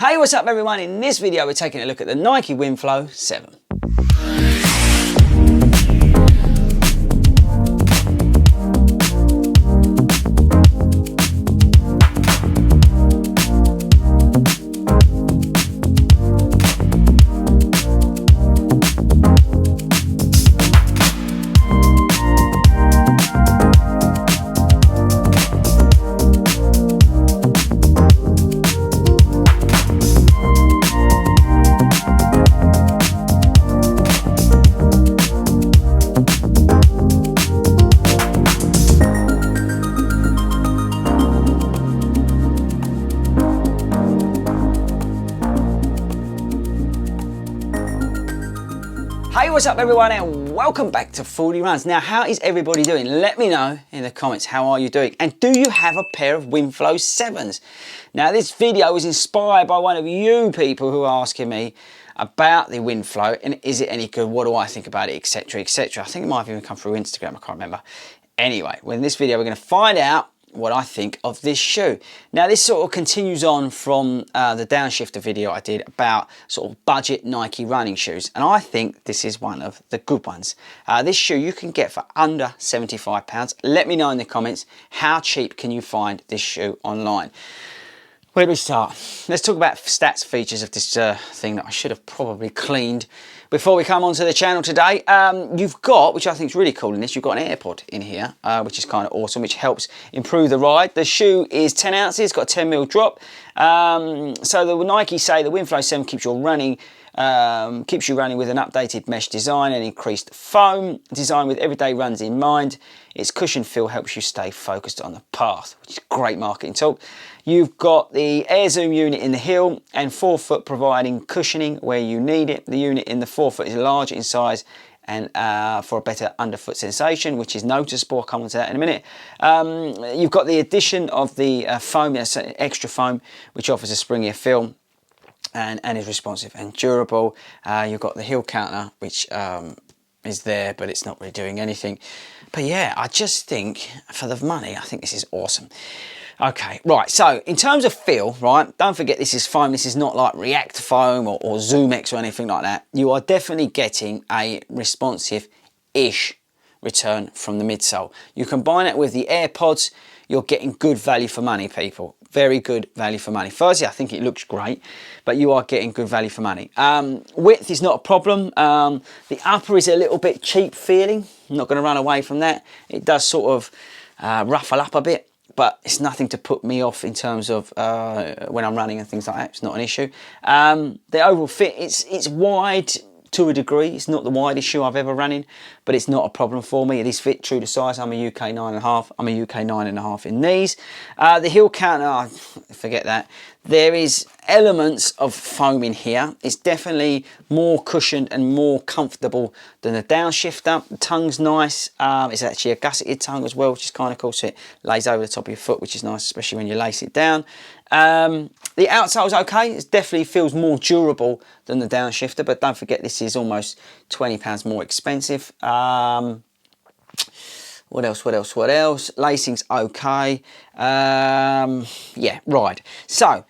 Hey, what's up everyone? In this video we're taking a look at the Nike Winflo 7. Hey, what's up everyone and welcome back to 40 Runs. Now, how is everybody doing? Let me know in the comments, how are you doing? And do you have a pair of Winflo 7s? Now, this video was inspired by one of you people who are asking me about the Winflo and is it any good? What do I think about it, etc, etc. I think it might have even come through Instagram, I can't remember. Anyway, in this video we're going to find out what I think of this shoe. Now this sort of continues on from the downshifter video I did about sort of budget Nike running shoes, and I think this is one of the good ones. This shoe you can get for under £75. Let me know in the comments, how cheap can you find this shoe online? Where do we start? Let's talk about stats, features of this thing that I should have probably cleaned before we come onto the channel today. You've got, which I think is really cool in this, you've got an AirPod in here, which is kind of awesome, which helps improve the ride. The shoe is 10 ounces, got a 10mm drop. So the Nike say the Winflo 7 keeps you running with an updated mesh design and increased foam, designed with everyday runs in mind. Its cushion feel helps you stay focused on the path, which is great marketing talk. You've got the Air Zoom unit in the heel and forefoot providing cushioning where you need it. The unit in the forefoot is larger in size and for a better underfoot sensation, which is noticeable. I'll come on to that in a minute. You've got the addition of the foam, extra foam, which offers a springier feel and is responsive and durable. You've got the heel counter, which is there, but it's not really doing anything. But yeah, I just think for the money, I think this is awesome. Okay, right, so in terms of feel, right, don't forget this is foam. This is not like React foam or Zoom X or anything like that. You are definitely getting a responsive-ish return from the midsole. You combine it with the AirPods, you're getting good value for money, people. Very good value for money. Firstly, I think it looks great, but you are getting good value for money. Width is not a problem. The upper is a little bit cheap feeling. I'm not going to run away from that. It does sort of ruffle up a bit, but it's nothing to put me off in terms of when I'm running and things like that. It's not an issue. The overall fit, it's wide to a degree. It's not the widest shoe I've ever run in, but it's not a problem for me. It is fit true to size. I'm a UK 9.5. I'm a UK 9.5 in these. The heel counter, forget that. There is elements of foam in here. It's definitely more cushioned and more comfortable than the downshifter. The tongue's nice. It's actually a gusseted tongue as well, which is kind of cool. So it lays over the top of your foot, which is nice, especially when you lace it down. The outside's okay. It definitely feels more durable than the downshifter, but don't forget this is almost £20 more expensive. What else? Lacing's okay. Yeah, right. So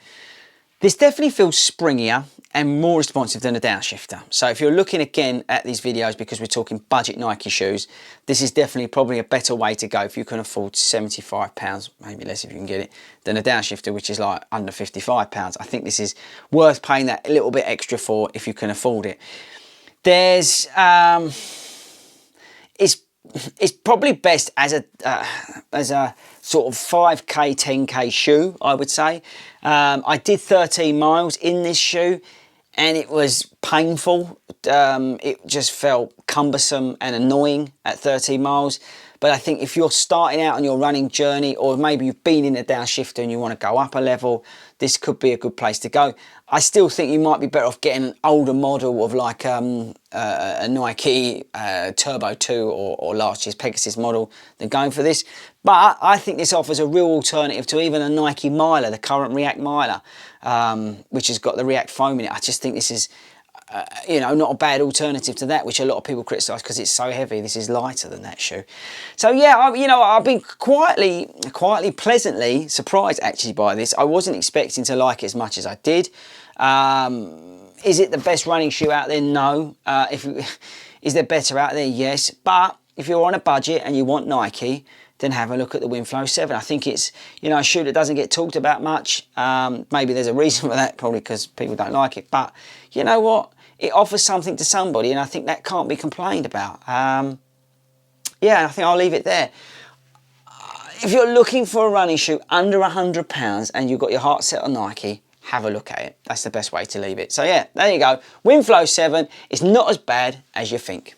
this definitely feels springier and more responsive than a downshifter. So if you're looking again at these videos, because we're talking budget Nike shoes, this is definitely probably a better way to go if you can afford £75, maybe less if you can get it, than a downshifter, which is like under £55. I think this is worth paying that a little bit extra for if you can afford it. There's, it's probably best as a sort of 5k 10k shoe, I would say. I did 13 miles in this shoe and it was painful. It just felt cumbersome and annoying at 13 miles. But I think if you're starting out on your running journey, or maybe you've been in a downshifter and you want to go up a level, this could be a good place to go. I still think you might be better off getting an older model of like a Nike Turbo 2 or last year's Pegasus model than going for this. But I think this offers a real alternative to even a Nike Miler, the current React Miler, which has got the React foam in it. I just think this is you know, not a bad alternative to that, which a lot of people criticise because it's so heavy. This is lighter than that shoe. So yeah, you know, I've been quietly pleasantly surprised actually by this. I wasn't expecting to like it as much as I did. Is it the best running shoe out there? No. Is there better out there? Yes. But if you're on a budget and you want Nike, then have a look at the Winflo 7. I think it's, you know, a shoe that doesn't get talked about much. Maybe there's a reason for that, probably because people don't like it. But you know what? It offers something to somebody, and I think that can't be complained about. Yeah, I think I'll leave it there. If you're looking for a running shoe under £100 and you've got your heart set on Nike, have a look at it. That's the best way to leave it. So yeah, there you go. Winflo 7 is not as bad as you think.